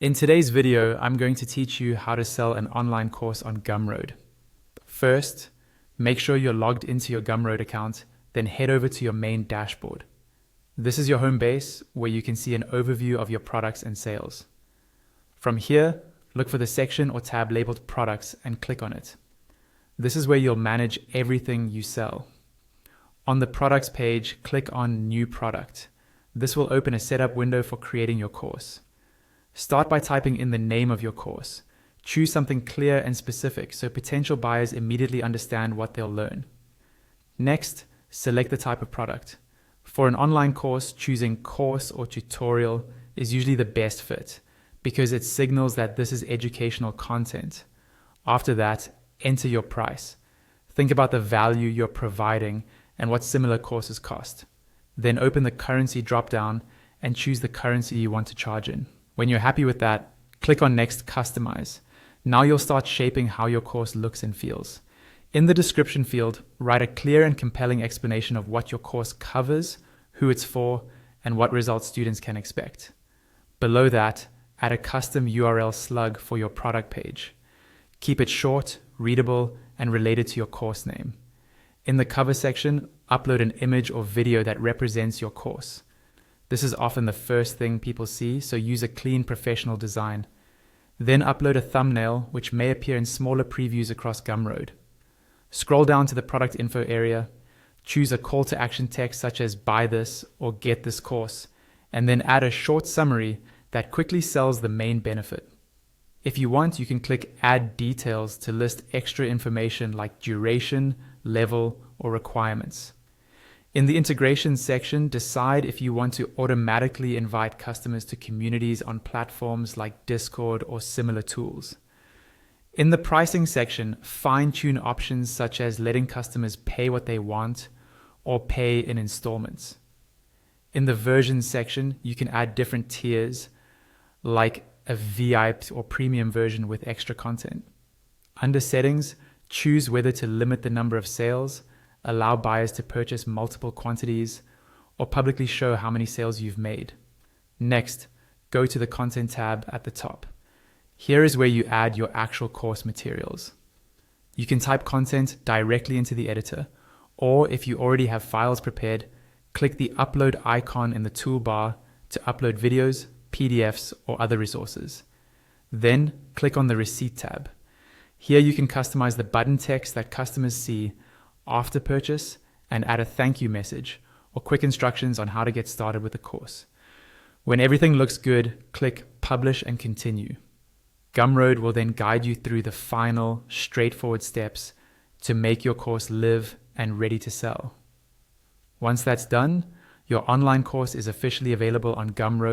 In today's video, I'm going to teach you how to sell an online course on Gumroad. First, make sure you're logged into your Gumroad account, then head over to your main dashboard. This is your home base where you can see an overview of your products and sales. From here, look for the section or tab labeled Products and click on it. This is where you'll manage everything you sell. On the Products page, click on New Product. This will open a setup window for creating your course. Start by typing in the name of your course. Choose something clear and specific so potential buyers immediately understand what they'll learn. Next, select the type of product. For an online course, choosing course or tutorial is usually the best fit because it signals that this is educational content. After that, enter your price. Think about the value you're providing and what similar courses cost. Then open the currency dropdown and choose the currency you want to charge in. When you're happy with that, click on Next Customize. Now you'll start shaping how your course looks and feels. In the description field, write a clear and compelling explanation of what your course covers, who it's for, and what results students can expect. Below that, add a custom URL slug for your product page. Keep it short, readable, and related to your course name. In the cover section, upload an image or video that represents your course. This is often the first thing people see, so use a clean professional design. Then upload a thumbnail, which may appear in smaller previews across Gumroad. Scroll down to the product info area, choose a call to action text such as buy this or get this course, and then add a short summary that quickly sells the main benefit. If you want, you can click add details to list extra information like duration, level, or requirements. In the integrations section, decide if you want to automatically invite customers to communities on platforms like Discord or similar tools. In the pricing section, fine-tune options such as letting customers pay what they want or pay in installments. In the versions section, you can add different tiers like a VIP or premium version with extra content. Under settings, choose whether to limit the number of sales, allow buyers to purchase multiple quantities, or publicly show how many sales you've made. Next, go to the Content tab at the top. Here is where you add your actual course materials. You can type content directly into the editor, or if you already have files prepared, click the upload icon in the toolbar to upload videos, PDFs, or other resources. Then click on the Receipt tab. Here you can customize the button text that customers see after purchase and add a thank you message or quick instructions on how to get started with the course. When everything looks good, click Publish and Continue. Gumroad will then guide you through the final, straightforward steps to make your course live and ready to sell. Once that's done, your online course is officially available on Gumroad.